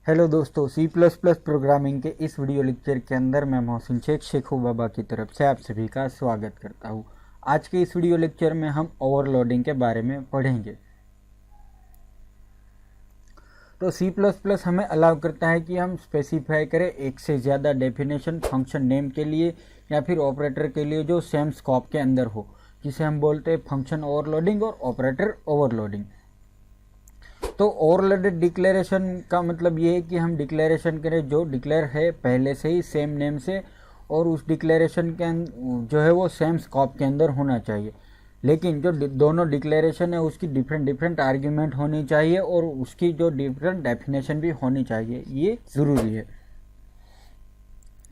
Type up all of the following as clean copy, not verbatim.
Hello दोस्तों, C plus plus programming के इस वीडियो लेक्चर के अंदर मैं मोहसिन शेखू बाबा की तरफ से आप सभी का स्वागत करता हूँ। आज के इस वीडियो लेक्चर में हम ओवरलोडिंग के बारे में पढ़ेंगे। तो सी प्लस प्लस हमें अलाउ करता है कि हम स्पेसिफाई करें एक से ज़्यादा डेफिनेशन फंक्शन नेम के लिए या फिर ऑपरेटर के लिए जो सेम स्कोप के अंदर हो, जिसे हम बोलते हैं फंक्शन ओवरलोडिंग और ऑपरेटर ओवरलोडिंग। तो ओवरलोडेड डिक्लेरेशन का मतलब ये है कि हम डिक्लेरेशन करें जो डिक्लेयर है पहले से ही सेम नेम से, और उस डिक्लेरेशन के जो है वो सेम स्कोप के अंदर होना चाहिए। लेकिन जो दोनों डिक्लेरेशन है उसकी डिफरेंट डिफरेंट आर्ग्यूमेंट होनी चाहिए और उसकी जो डिफरेंट डेफिनेशन भी होनी चाहिए, ये ज़रूरी है।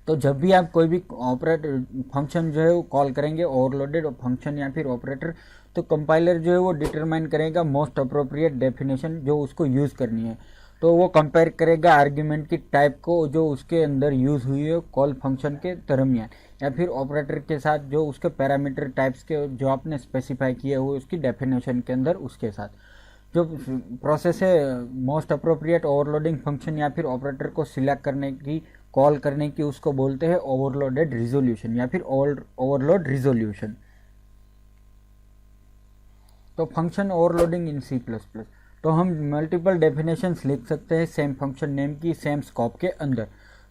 तो जब भी आप कोई भी ऑपरेटर फंक्शन जो है वो कॉल करेंगे ओवरलोडेड फंक्शन या फिर ऑपरेटर, तो कंपाइलर जो है वो डिटरमाइन करेगा मोस्ट अप्रोप्रिएट डेफिनेशन जो उसको यूज़ करनी है। तो वो कंपेयर करेगा आर्ग्यूमेंट की टाइप को जो उसके अंदर यूज़ हुई है कॉल फंक्शन के दरमियान, या फिर ऑपरेटर के साथ जो उसके पैरामीटर टाइप्स के जो आपने स्पेसिफाई किए हुए उसकी डेफिनेशन के अंदर उसके साथ जो प्रोसेस है मोस्ट अप्रोप्रिएट ओवरलोडिंग फंक्शन या फिर ऑपरेटर को सिलेक्ट करने की, कॉल करने की, उसको बोलते हैं ओवरलोडेड रिजोल्यूशन या फिर ओवरलोड रिजोल्यूशन। तो फंक्शन ओवरलोडिंग इन सी प्लस प्लस, तो हम मल्टीपल डेफिनेशंस लिख सकते हैं सेम फंक्शन नेम की सेम स्कोप के अंदर।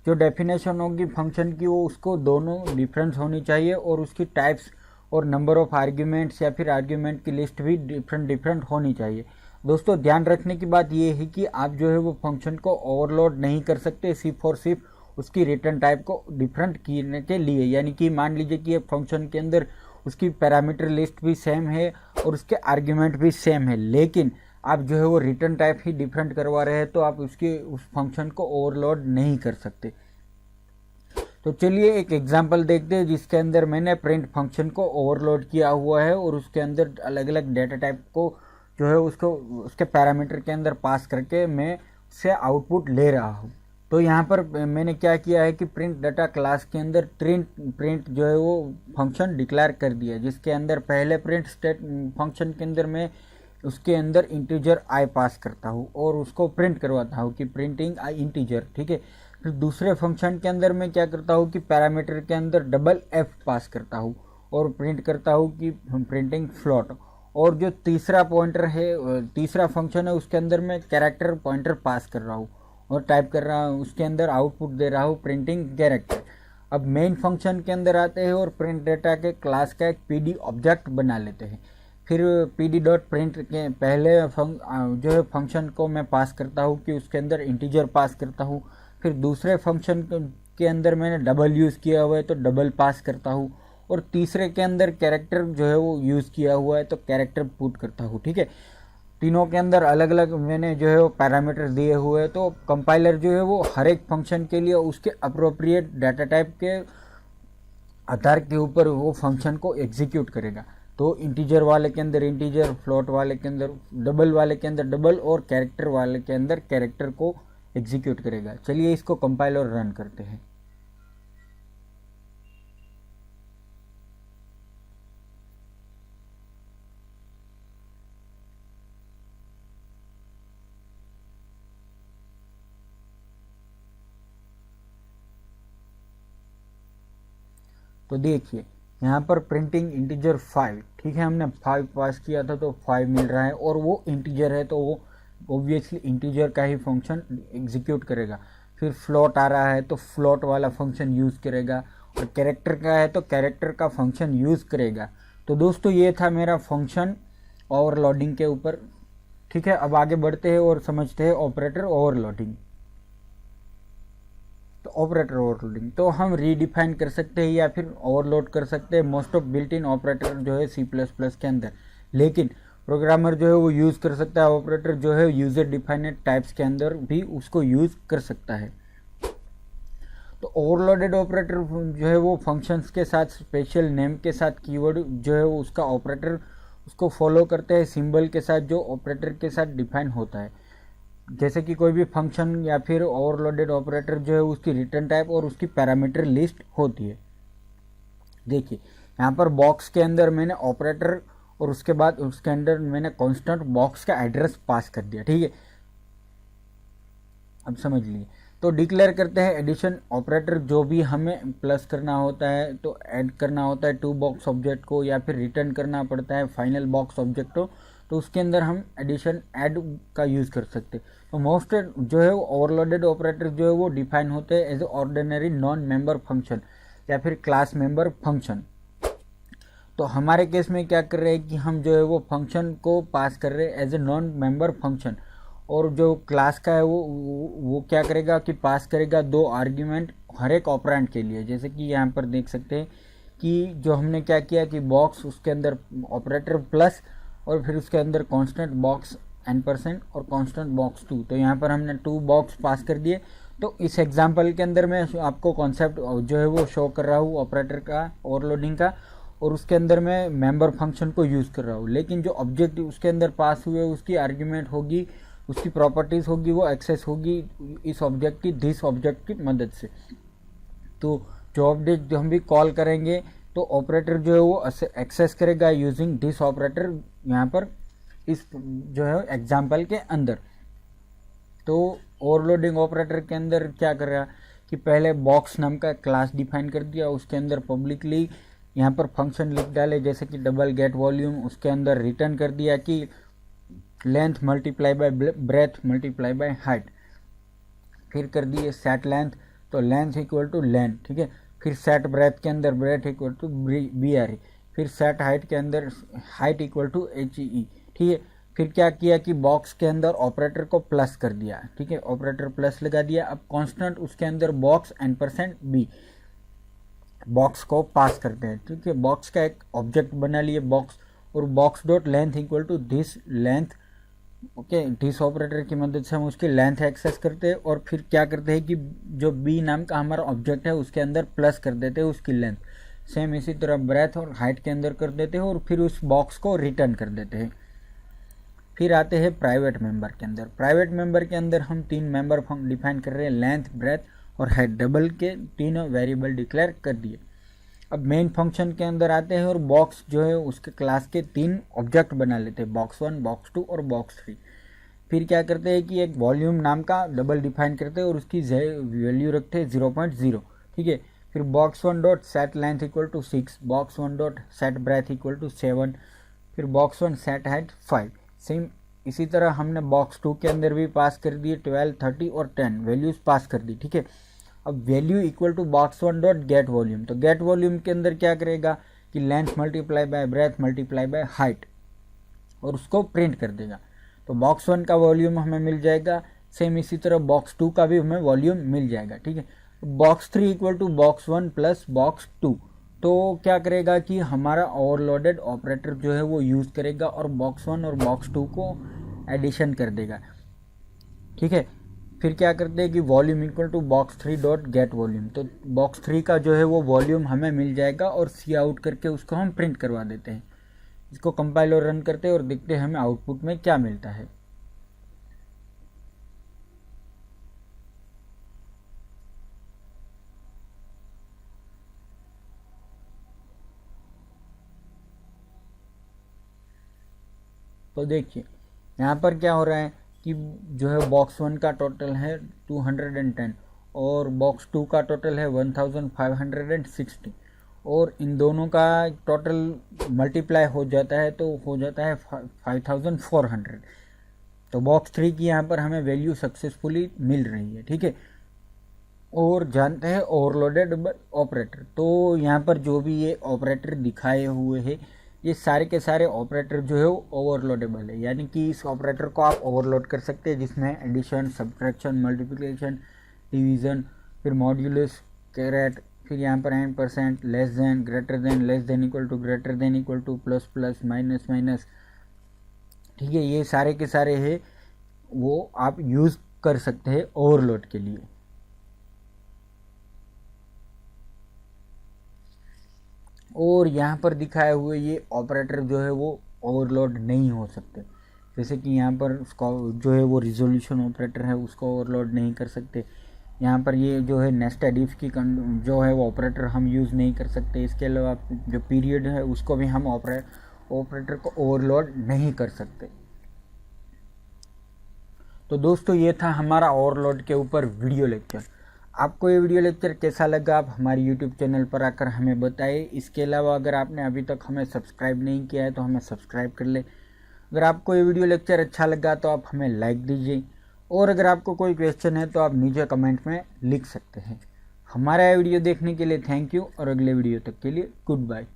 जो डेफिनेशन होगी फंक्शन की वो उसको दोनों डिफरेंस होनी चाहिए और उसकी टाइप्स और नंबर ऑफ आर्ग्यूमेंट्स या फिर आर्ग्यूमेंट की लिस्ट भी डिफरेंट डिफरेंट होनी चाहिए। दोस्तों ध्यान रखने की बात यह है कि आप जो है वो फंक्शन को ओवरलोड नहीं कर सकते सिर्फ और सिर्फ उसकी रिटर्न टाइप को डिफरेंट करने के लिए। यानी कि मान लीजिए कि एक फंक्शन के अंदर उसकी पैरामीटर लिस्ट भी सेम है और उसके आर्ग्यूमेंट भी सेम है, लेकिन आप जो है वो रिटर्न टाइप ही डिफरेंट करवा रहे हैं, तो आप उस फंक्शन को ओवरलोड नहीं कर सकते। तो चलिए एक एग्जांपल देखते हैं जिसके अंदर मैंने प्रिंट फंक्शन को ओवरलोड किया हुआ है और उसके अंदर अलग अलग डेटा टाइप को जो है उसको उसके पैरामीटर के अंदर पास करके मैं उससे आउटपुट ले रहा हूँ। तो यहाँ पर मैंने क्या किया है कि प्रिंट डाटा क्लास के अंदर प्रिंट जो है वो फंक्शन डिक्लेयर कर दिया, जिसके अंदर पहले प्रिंट स्टेट फंक्शन के अंदर मैं उसके अंदर इंटीजर आई पास करता हूँ और उसको प्रिंट करवाता हूँ कि प्रिंटिंग आई इंटीजर, ठीक है। फिर दूसरे फंक्शन के अंदर मैं क्या करता हूँ कि पैरामीटर के अंदर डबल एफ पास करता हूँ और प्रिंट करता हूँ कि प्रिंटिंग फ्लोट। और जो तीसरा पॉइंटर है, तीसरा फंक्शन है, उसके अंदर मैं कैरेक्टर पॉइंटर पास कर रहा हूँ और टाइप कर रहा हूँ, उसके अंदर आउटपुट दे रहा हूँ प्रिंटिंग कैरेक्टर। अब मेन फंक्शन के अंदर आते हैं और प्रिंट डेटा के क्लास का एक पीडी ऑब्जेक्ट बना लेते हैं। फिर पीडी डॉट प्रिंट के पहले जो है फंक्शन को मैं पास करता हूँ कि उसके अंदर इंटीजर पास करता हूँ। फिर दूसरे फंक्शन के अंदर मैंने डबल यूज़ किया हुआ है तो डबल पास करता हूँ, और तीसरे के अंदर कैरेक्टर जो है वो यूज़ किया हुआ है तो कैरेक्टर पुट करता हूँ, ठीक है। तीनों के अंदर अलग अलग मैंने जो है वो पैरामीटर दिए हुए हैं। तो कंपाइलर जो है वो हर एक फंक्शन के लिए उसके अप्रोप्रिएट डाटा टाइप के आधार के ऊपर वो फंक्शन को एग्जीक्यूट करेगा। तो इंटीजर वाले के अंदर इंटीजर, फ्लोट वाले के अंदर डबल, वाले के अंदर डबल और कैरेक्टर वाले के अंदर कैरेक्टर को एग्जीक्यूट करेगा। चलिए इसको कंपाइल और रन करते हैं। तो देखिए यहाँ पर प्रिंटिंग इंटीजर 5, ठीक है, हमने 5 पास किया था तो 5 मिल रहा है और वो इंटीजर है तो वो ऑब्वियसली इंटीजर का ही फंक्शन एग्जीक्यूट करेगा। फिर फ्लोट आ रहा है तो फ्लोट वाला फंक्शन यूज़ करेगा, और कैरेक्टर का है तो कैरेक्टर का फंक्शन यूज़ करेगा। तो दोस्तों ये था मेरा फंक्शन ओवरलोडिंग के ऊपर, ठीक है। अब आगे बढ़ते हैं और समझते हैं ऑपरेटर ओवरलोडिंग। तो ऑपरेटर ओवरलोडिंग तो हम रीडिफाइन कर सकते हैं या फिर ओवरलोड कर सकते हैं most of built in operator जो है सी प्लस प्लस के अंदर, लेकिन प्रोग्रामर जो है वो यूज़ कर सकता है ऑपरेटर जो है यूज़र डिफाइनेड टाइप्स के अंदर भी उसको यूज़ कर सकता है। तो ओवरलोडेड ऑपरेटर जो है वो फंक्शंस के साथ स्पेशल नेम के साथ कीवर्ड जो है वो उसका ऑपरेटर उसको फॉलो करते हैं सिंबल के साथ जो ऑपरेटर के साथ डिफाइन होता है। जैसे कि कोई भी फंक्शन या फिर ओवरलोडेड ऑपरेटर जो है उसकी रिटर्न टाइप और उसकी पैरामीटर लिस्ट होती है। देखिए यहाँ पर बॉक्स के अंदर मैंने ऑपरेटर और उसके बाद उसके अंदर मैंने कांस्टेंट बॉक्स का एड्रेस पास कर दिया, ठीक है। अब समझ लिए। तो डिक्लेयर करते हैं एडिशन ऑपरेटर, जो भी हमें प्लस करना होता है तो ऐड करना होता है टू बॉक्स ऑब्जेक्ट को, या फिर रिटर्न करना पड़ता है फाइनल बॉक्स ऑब्जेक्ट को, तो उसके अंदर हम एडिशन ऐड का यूज़ कर सकते हैं। तो मोस्ट जो है ओवरलोडेड ऑपरेटर जो है वो डिफाइन होते हैं as ordinary non member function या फिर क्लास मेंबर फंक्शन। तो हमारे केस में क्या कर रहे हैं कि हम जो है वो फंक्शन को पास कर रहे हैं as a non member function, और जो क्लास का है वो क्या करेगा कि पास करेगा दो आर्ग्यूमेंट हर एक ऑपरेंड के लिए। जैसे कि यहाँ पर देख सकते हैं कि जो हमने क्या किया कि बॉक्स, उसके अंदर ऑपरेटर प्लस, और फिर उसके अंदर कांस्टेंट बॉक्स n% और कांस्टेंट बॉक्स 2। तो यहाँ पर हमने 2 बॉक्स पास कर दिए। तो इस एग्जांपल के अंदर मैं आपको कॉन्सेप्ट जो है वो शो कर रहा हूँ ऑपरेटर का, ओवरलोडिंग का, और उसके अंदर मैं मेंबर फंक्शन को यूज़ कर रहा हूँ। लेकिन जो ऑब्जेक्ट उसके अंदर पास हुए उसकी आर्ग्यूमेंट होगी, उसकी प्रॉपर्टीज़ होगी, वो एक्सेस होगी इस ऑब्जेक्ट की, दिस ऑब्जेक्ट की मदद से। तो जो ऑब्जेक्ट जो हम भी कॉल करेंगे तो ऑपरेटर जो है वो एक्सेस करेगा यूजिंग दिस ऑपरेटर, यहाँ पर इस जो है एग्जाम्पल के अंदर। तो ओवरलोडिंग ऑपरेटर के अंदर क्या कर रहा कि पहले बॉक्स नाम का क्लास डिफाइन कर दिया, उसके अंदर पब्लिकली यहाँ पर फंक्शन लिख डाले जैसे कि डबल गेट वॉल्यूम, उसके अंदर रिटर्न कर दिया कि length multiply by breadth multiply by height, फिर कर दिए सेट लेंथ, तो लेंथ इक्वल टू लेंथ, ठीक है। फिर सेट ब्रेथ के अंदर ब्रेथ इक्वल टू BRE, फिर सेट हाइट के अंदर हाइट इक्वल टू HE, ठीक है। फिर क्या किया कि बॉक्स के अंदर ऑपरेटर को प्लस कर दिया, ठीक है, ऑपरेटर प्लस लगा दिया। अब कांस्टेंट उसके अंदर बॉक्स n%b, बॉक्स को पास करते हैं, ठीक है। बॉक्स का एक ऑब्जेक्ट बना लिए बॉक्स, और box dot length equal to this length, okay. This operator की मदद से हम उसकी लेंथ एक्सेस करते हैं, और फिर क्या करते हैं कि जो बी नाम का हमारा ऑब्जेक्ट है उसके अंदर प्लस कर देते हैं उसकी लेंथ। सेम इसी तरह ब्रेथ और हाइट के अंदर कर देते हैं, और फिर उस बॉक्स को रिटर्न कर देते हैं। फिर आते हैं प्राइवेट मेंबर के अंदर। प्राइवेट मेंबर के अंदर हम 3 मेंबर डिफाइन कर रहे हैं, लेंथ, ब्रेथ और हाइट, डबल के तीनों वेरिएबल डिक्लेयर कर दिए। अब मेन फंक्शन के अंदर आते हैं और बॉक्स जो है उसके क्लास के 3 ऑब्जेक्ट बना लेते हैं, बॉक्स 1, बॉक्स 2 और बॉक्स 3। फिर क्या करते हैं कि एक वॉल्यूम नाम का डबल डिफाइन करते हैं और उसकी वैल्यू रखते हैं 0.0, ठीक है। फिर box 1 dot set length equal to 6, box 1 dot set breadth equal to 7, फिर बॉक्स 1 सेट हाइट 5। सेम इसी तरह हमने बॉक्स 2 के अंदर भी पास कर दिए 12, 30 और 10 वैल्यूज पास कर दी, ठीक है। अब value equal to box 1 dot get volume, तो गेट वॉल्यूम के अंदर क्या करेगा कि length multiply by breadth multiply by height, और उसको प्रिंट कर देगा। तो बॉक्स 1 का वॉल्यूम हमें मिल जाएगा, सेम इसी तरह बॉक्स 2 का भी हमें वॉल्यूम मिल जाएगा, ठीक है। Box 3 equal to box 1 plus box 2, तो क्या करेगा कि हमारा ओवरलोडेड ऑपरेटर जो है वो यूज़ करेगा और बॉक्स 1 और बॉक्स 2 को एडिशन कर देगा, ठीक है। फिर क्या करते हैं कि volume equal to box 3 dot get volume, तो बॉक्स 3 का जो है वो वॉल्यूम हमें मिल जाएगा, और सी आउट करके उसको हम प्रिंट करवा देते हैं। इसको कंपाइल और रन करते हैं और देखते हैं हमें आउटपुट में क्या मिलता है। तो देखिए यहाँ पर क्या हो रहा है कि जो है बॉक्स 1 का टोटल है 210 और बॉक्स 2 का टोटल है 1560, और इन दोनों का टोटल मल्टीप्लाई हो जाता है तो हो जाता है 5400। तो बॉक्स 3 की यहाँ पर हमें वैल्यू सक्सेसफुली मिल रही है, ठीक है। और जानते हैं ओवरलोडेड ऑपरेटर, तो यहाँ पर जो भी ये ऑपरेटर दिखाए हुए हैं ये सारे के सारे ऑपरेटर जो है वो ओवरलोडेबल है, यानी कि इस ऑपरेटर को आप ओवरलोड कर सकते हैं, जिसमें एडिशन, सब्ट्रैक्शन, मल्टीप्लिकेशन, डिवीज़न, फिर मॉड्यूलस, कैरेट, फिर यहाँ पर n%, less than, greater than, less than equal to, greater than equal to, plus plus, minus minus, ठीक है। ये सारे के सारे है वो आप यूज़ कर सकते हैं ओवरलोड के लिए। और यहाँ पर दिखाए हुए ये ऑपरेटर जो है वो ओवरलोड नहीं हो सकते, जैसे कि यहाँ पर उसका जो है वो रिजोल्यूशन ऑपरेटर है उसको ओवरलोड नहीं कर सकते। यहाँ पर ये जो है नेस्टेड इफ की जो है वो ऑपरेटर हम यूज़ नहीं कर सकते। इसके अलावा जो पीरियड है उसको भी हम ऑपरेटर को ओवरलोड नहीं कर सकते। तो दोस्तों ये था हमारा ओवरलोड के ऊपर वीडियो लेक्चर। आपको ये वीडियो लेक्चर कैसा लगा आप हमारे यूट्यूब चैनल पर आकर हमें बताइए। इसके अलावा अगर आपने अभी तक हमें सब्सक्राइब नहीं किया है तो हमें सब्सक्राइब कर ले। अगर आपको ये वीडियो लेक्चर अच्छा लगा तो आप हमें लाइक दीजिए, और अगर आपको कोई क्वेश्चन है तो आप नीचे कमेंट में लिख सकते हैं। हमारा ये वीडियो देखने के लिए थैंक यू, और अगले वीडियो तक के लिए गुड बाय।